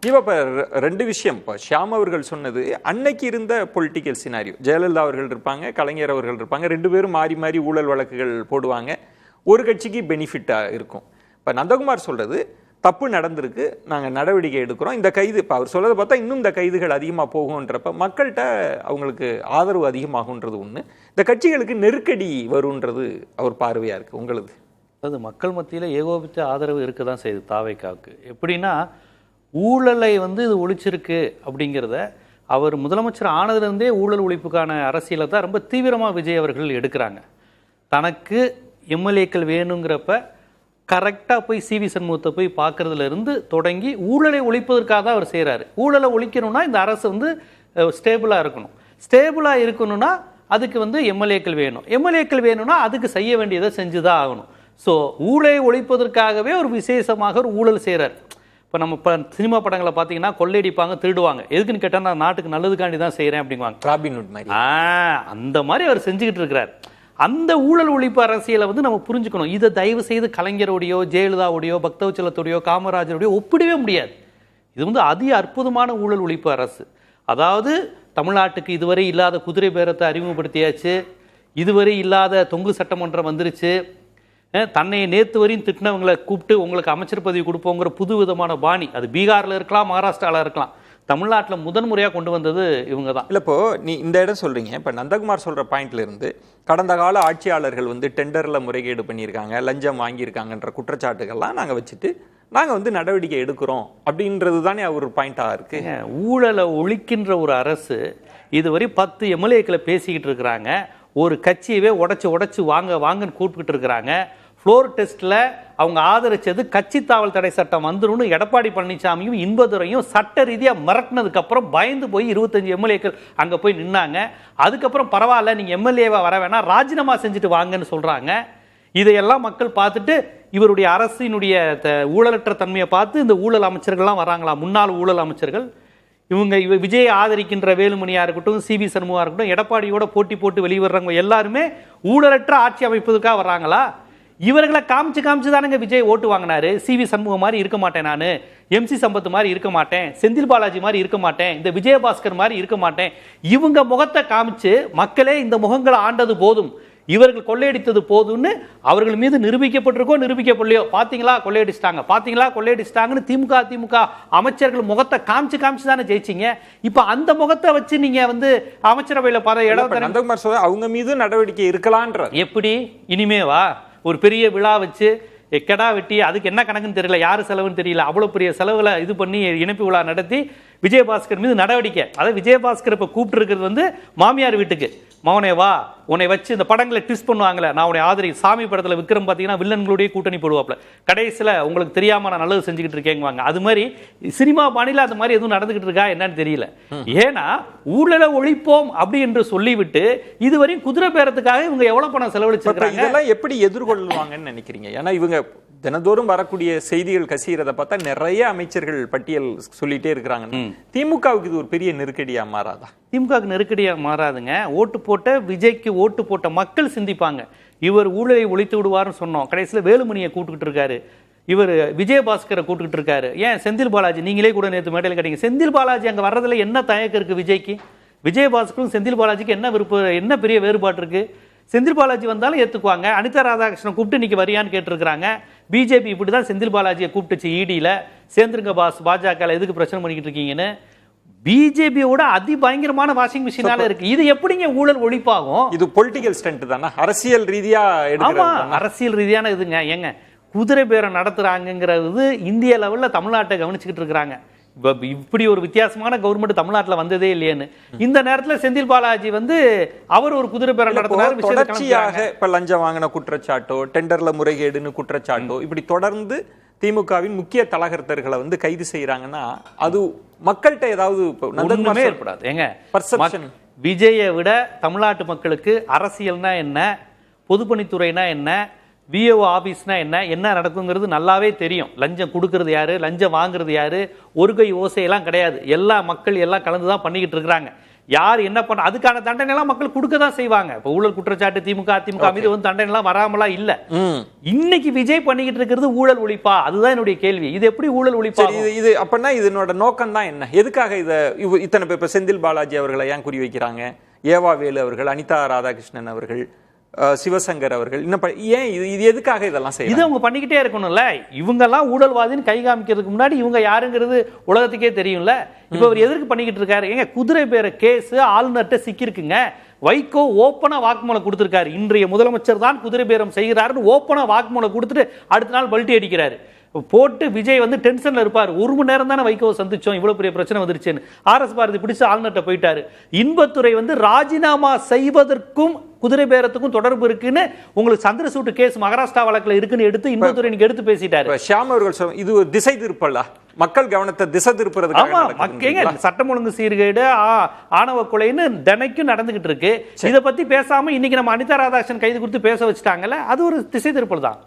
இப்போ 2 விஷயம். இப்போ ஷியாம் அவர்கள் சொன்னது அன்னைக்கு இருந்த பொலிட்டிக்கல் சினாரியோ. ஜெயலலிதா அவர்கள் இருப்பாங்க, கலைஞர் அவர்கள் இருப்பாங்க, 2 பேரும் மாறி மாறி ஊழல் வழக்குகள் போடுவாங்க, ஒரு கட்சிக்கு பெனிஃபிட்டாக இருக்கும். இப்போ நந்தகுமார் சொல்றது தப்பு நடந்திருக்கு, நாங்கள் நடவடிக்கை எடுக்கிறோம், இந்த கைது இப்போ அவர் சொல்றதை பார்த்தா இன்னும் இந்த கைதுகள் அதிகமாக போகுன்றப்ப மக்கள்கிட்ட அவங்களுக்கு ஆதரவு அதிகமாகுன்றது ஒன்று, இந்த கட்சிகளுக்கு நெருக்கடி வருன்றது அவர் பார்வையாக இருக்குது. உங்களது அது மக்கள் மத்தியில் ஏகோபித்த ஆதரவு இருக்க தான் செய்யுது தாவேக்காவுக்கு. எப்படின்னா ஊழலை இது ஒழிச்சிருக்கு அப்படிங்கிறத அவர் முதலமைச்சர் ஆனதுலேருந்தே ஊழல் ஒழிப்புக்கான அரசியலை தான் ரொம்ப தீவிரமாக விஜய் அவர்கள் எடுக்கிறாங்க. தனக்கு எம்எல்ஏக்கள் வேணுங்கிறப்ப கரெக்டாக போய் சிவி சண்முகத்தை போய் பார்க்குறதுலேருந்து தொடங்கி ஊழலை ஒழிப்பதற்காக தான் அவர் செய்கிறாரு. ஊழலை ஒழிக்கணும்னா இந்த அரசு ஸ்டேபிளாக இருக்கணும். ஸ்டேபிளாக இருக்கணும்னா அதுக்கு எம்எல்ஏக்கள் வேணும். எம்எல்ஏக்கள் வேணும்னா அதுக்கு செய்ய வேண்டியதை செஞ்சு தான் ஆகணும். ஸோ ஊழலை ஒழிப்பதற்காகவே ஒரு விசேஷமாக ஒரு ஊழல் செய்கிறார். இப்போ நம்ம சினிமா படங்களை பார்த்தீங்கன்னா கொள்ளையடிப்பாங்க, திருடுவாங்க. எதுக்குன்னு கேட்டால் நான் நாட்டுக்கு நல்லதுக்காண்டி தான் செய்கிறேன் அப்படிங்குவாங்க. ராபின்ஹுட் மாதிரி. அந்த மாதிரி அவர் செஞ்சுக்கிட்டு இருக்கிறார். அந்த ஊழல் ஒழிப்பு அரசியலை நம்ம புரிஞ்சுக்கணும். இதை தயவு செய்து கலைஞரோடையோ ஜெயலலிதாவுடையோ பக்தவச்சலத்தோடையோ காமராஜருடையோ ஒப்பிடவே முடியாது. இது அதி அற்புதமான ஊழல் ஒழிப்பு அரசு. அதாவது தமிழ்நாட்டுக்கு இதுவரை இல்லாத குதிரை பேரத்தை அறிமுகப்படுத்தியாச்சு, இதுவரை இல்லாத தொங்கு சட்டமன்றம் வந்துருச்சு, தன்னை நேற்று வரையும் திட்டினவங்களை கூப்பிட்டு உங்களுக்கு அமைச்சர் பதவி கொடுப்போங்கிற புது விதமான பாணி, அது பீகாரில் இருக்கலாம், மகாராஷ்டிராவில் இருக்கலாம், தமிழ்நாட்டில் முதன்முறையாக கொண்டு வந்தது இவங்க தான். இல்லை இப்போ நீ இந்த இடம் சொல்கிறீங்க, இப்போ நந்தகுமார் சொல்கிற பாயிண்ட்ல இருந்து கடந்த கால ஆட்சியாளர்கள் டெண்டரில் முறைகேடு பண்ணியிருக்காங்க, லஞ்சம் வாங்கியிருக்காங்கன்ற குற்றச்சாட்டுகள்லாம் நாங்கள் வச்சுட்டு நாங்கள் நடவடிக்கை எடுக்கிறோம் அப்படின்றது தானே அவர் பாயிண்டாக இருக்கு. ஊழலை ஒழிக்கின்ற ஒரு அரசு இதுவரை 10 எம்எல்ஏக்களை பேசிக்கிட்டு இருக்கிறாங்க, ஒரு கட்சியவே உடைச்சு வாங்கன்னு கூப்பிட்டு இருக்கிறாங்க. ஃப்ளோர் டெஸ்ட்டில் அவங்க ஆதரிச்சது கட்சி தாவல் தடை சட்டம் வந்துரும்னு எடப்பாடி பழனிசாமியும் இன்பதுரையும் சட்ட ரீதியாக மிரட்டினதுக்கப்புறம் பயந்து போய் 25 எம்எல்ஏக்கள் அங்கே போய் நின்னாங்க. அதுக்கப்புறம் பரவாயில்ல நீங்கள் எம்எல்ஏவா வர வேணாம், ராஜினாமா செஞ்சுட்டு வாங்கன்னு சொல்கிறாங்க. இதையெல்லாம் மக்கள் பார்த்துட்டு இவருடைய அரசினுடைய ஊழலற்ற தன்மையை பார்த்து இந்த ஊழல் அமைச்சர்கள்லாம் வராங்களா, முன்னாள் ஊழல் அமைச்சர்கள் இவங்க விஜயை ஆதரிக்கின்ற வேலுமணியா இருக்கட்டும், சிவி சண்முகா இருக்கட்டும், எடப்பாடியோட போட்டி போட்டு வெளிவர்றவங்க எல்லாருமே ஊழலற்ற ஆட்சி அமைப்பதற்காக வர்றாங்களா? இவர்களை காமிச்சு தானுங்க விஜய் ஓட்டு வாங்கினாரு. சிவி சண்முகம் மாதிரி இருக்க மாட்டேன், நான் எம்சி சம்பத் மாதிரி இருக்க மாட்டேன், செந்தில் பாலாஜி மாதிரி இருக்க மாட்டேன், இந்த விஜயபாஸ்கர் மாதிரி இருக்க மாட்டேன். இவங்க முகத்தை காமிச்சு மக்களே இந்த முகங்களை ஆண்டது போதும், இவர்கள் கொள்ளையடித்தது போதும்னு அவர்கள் மீது நிரூபிக்கப்பட்டிருக்கோ நிரூபிக்கப்படலையோ, பாத்தீங்களா கொள்ளையடிச்சிட்டாங்கன்னு திமுக அமைச்சர்கள் முகத்தை காமிச்சு தானே ஜெயிச்சிங்க. இப்ப அந்த முகத்தை வச்சு நீங்க அமைச்சரவையில அவங்க மீது நடவடிக்கை இருக்கலான்ற எப்படி இனிமேவா ஒரு பெரிய விழா வச்சு கெடா வெட்டி அதுக்கு என்ன கணக்குன்னு தெரியல, யாரு செலவுன்னு தெரியல, அவ்வளவு பெரிய செலவுல இது பண்ணி இணைப்பு விழா நடத்தி விஜயபாஸ்கர் மீது நடவடிக்கை. அதாவது விஜயபாஸ்கர் இப்ப கூப்பிட்டு இருக்கிறது மாமியார் வீட்டுக்கு, மௌனே வா உன்னை வச்சு இந்த படங்களை ட்விஸ்ட் பண்ணுவாங்களே, நான் உன்னை ஆதரி சாமி படத்தில் விக்ரம் பார்த்தீங்கன்னா வில்லன்களுடைய கூட்டணி போடுவாப்ல, கடைசியில் உங்களுக்கு தெரியாம நான் நல்லது செஞ்சுக்கிட்டு இருக்கேங்குவாங்க. அது மாதிரி சினிமா பாணியில் அந்த மாதிரி எதுவும் நடந்துகிட்டு இருக்கா என்னன்னு தெரியல. ஏன்னா ஊழலை ஒழிப்போம் அப்படி என்று சொல்லிவிட்டு இதுவரையும் குதிரை பேரத்துக்காக இவங்க எவ்வளவு பணம் செலவழிச்சிருக்காங்க, இதெல்லாம் எப்படி எதிர்கொள்வாங்கன்னு நினைக்கிறீங்க? ஏன்னா இவங்க தினந்தோறும் வரக்கூடிய செய்திகள் கசியறத பார்த்தா நிறைய அமைச்சர்கள் பட்டியல் சொல்லிட்டே இருக்கிறாங்க. திமுகவுக்கு இது ஒரு பெரிய நெருக்கடியா மாறாதா? திமுகவுக்கு நெருக்கடியா மாறாதுங்க. ஓட்டு போட்ட விஜய்க்கு ஓட்டு போட்ட மக்கள் சிந்திப்பாங்க, இவர் ஊழலை ஒழித்து விடுவார்னு சொன்னோம், கடைசியில் வேலுமணியை கூட்டுக்கிட்டு இருக்காரு, இவர் விஜயபாஸ்கரை கூட்டுக்கிட்டு இருக்காரு. ஏன் செந்தில் பாலாஜி நீங்களே கூட நேற்று மேடையில் கேட்டீங்க, செந்தில் பாலாஜி அங்கே வர்றதுல என்ன தயக்கம் இருக்கு விஜய்க்கு? விஜயபாஸ்கரும் செந்தில் பாலாஜிக்கு என்ன விருப்பம், என்ன பெரிய வேறுபாடு இருக்கு? செந்தில் பாலாஜி வந்தாலும் ஏற்றுக்குவாங்க. அனிதா ராதாகிருஷ்ணன் கூப்பிட்டு இன்னைக்கு வரியான்னு கேட்டிருக்கிறாங்க. பிஜேபி இப்படி தான் செந்தில் பாலாஜியை கூப்பிட்டுச்சு ஈடியில், சேர்ந்துருங்க பாஸ் பாஜக எதுக்கு பிரச்சனை பண்ணிக்கிட்டு இருக்கீங்கன்னு. பிஜேபியோட அதிபயங்கரமான வாஷிங் மிஷினால இருக்கு. இது எப்படிங்க ஊழல் ஒழிப்பாகும்? இது பொலிட்டிக்கல் ஸ்டண்ட் தானே, அரசியல் ரீதியா? ஆமா, அரசியல் ரீதியான இதுங்க. ஏங்க குதிரை பேரம் நடத்துறாங்கிறது இந்திய லெவலில் தமிழ்நாட்டை கவனிச்சுக்கிட்டு இருக்கிறாங்க. இப்படி ஒரு வித்தியாசமான கவர்மெண்ட் தமிழ்நாட்டில் வந்ததே இல்லையேன்னு இந்த நேரத்தில் செந்தில் பாலாஜி அவர் ஒரு குதிரை பேரம் நடத்தினார். தொடர்ச்சியாக இப்ப லஞ்சம் வாங்கின குற்றச்சாட்டோ டெண்டர்ல முறைகேடுன்னு குற்றச்சாட்டோ இப்படி தொடர்ந்து திமுகவின் முக்கிய தலகர்த்தர்களை கைது செய்யறாங்கன்னா அது மக்கள்கிட்ட ஏதாவது ஏற்படாது. ஏங்க விஜயை விட தமிழ்நாட்டு மக்களுக்கு அரசியல்னா என்ன, பொதுப்பணித்துறைனா என்ன, விஓ ஆபீஸ்னா என்ன நடக்குங்கிறது நல்லாவே தெரியும். லஞ்சம் கொடுக்கறது யாரு, லஞ்சம் வாங்குறது யாரு, ஒரு கை ஓசையெல்லாம் கிடையாது. எல்லா மக்கள் எல்லாம் கலந்துதான் பண்ணிக்கிட்டு இருக்கிறாங்க. யார் என்ன பண்ண அதுக்கான தண்டனை எல்லாம் மக்கள் கொடுக்க தான் செய்வாங்க. இப்ப ஊழல் குற்றச்சாட்டு திமுக அதிமுக மீது வந்து தண்டனை எல்லாம் வராமலா இல்ல. இன்னைக்கு விஜய் பண்ணிக்கிட்டு இருக்கிறது ஊழல் ஒழிப்பா? அதுதான் என்னுடைய கேள்வி. இது எப்படி ஊழல் ஒழிப்பா? இது அப்படின்னா இதனோட நோக்கம் தான் என்ன? எதுக்காக இத்தனை பேர் செந்தில் பாலாஜி அவர்களை ஏன் குறி வைக்கிறாங்க? ஏவா வேலு அவர்கள், அனிதா ராதாகிருஷ்ணன் அவர்கள், சிவசங்கர் அவர்கள், ஏன் இது எதுக்காக இதெல்லாம் செய்ய? இது அவங்க பண்ணிக்கிட்டே இருக்கணும்ல. இவங்க எல்லாம் ஊழல்வாதின்னு கை காமிக்கிறதுக்கு முன்னாடி இவங்க யாருங்கிறது உலகத்துக்கே தெரியும்ல. இப்ப அவர் எதற்கு பண்ணிக்கிட்டு இருக்காரு? ஏங்க குதிரை பேர கேஸ் ஆளுநர்கிட்ட சிக்கிருக்குங்க. வைகோ ஓப்பனா வாக்குமூலம் கொடுத்திருக்காரு. இன்றைய முதலமைச்சர் தான் குதிரை பேரம் செய்கிறாருன்னு ஓப்பனா வாக்குமூலம் கொடுத்துட்டு அடுத்த நாள் பல்ட்டி அடிக்கிறாரு. போட்டு விஜய் வந்து டென்ஷன்ல இருப்பார். 1 மணி நேரம் தானே வைகோவை சந்திச்சோம், இவ்வளவு பெரிய பிரச்சனை வந்துருச்சுன்னு. ஆர்எஸ் பாரதி பிடிச்சு ஆளுநர்கிட்ட போயிட்டாரு. இன்பத்துறை வந்து ராஜினாமா செய்வதற்கும் குதிரை பேரத்துக்கும் தொடர்பு இருக்குன்னு உங்களுக்கு சந்திரசூட் கேஸ் மகாராஷ்டிரா வழக்குல இருக்குன்னு எடுத்து இன்பத்துறை எடுத்து பேசிட்டாரு. ஷியாம் அவர்கள் இது ஒரு திசை திருப்பலா? மக்கள் கவனத்தை திசை திருப்புறதுக்கு சட்டம் ஒழுங்கு சீர்கேடு, ஆணவ கொலைன்னு தினைக்கும் நடந்துகிட்டு இருக்கு. இதை பத்தி பேசாம இன்னைக்கு நம்ம அனிதா ராதாகிருஷ்ணன் கைது கொடுத்து பேச வச்சுட்டாங்கல்ல, அது ஒரு திசை திருப்பல் தான்.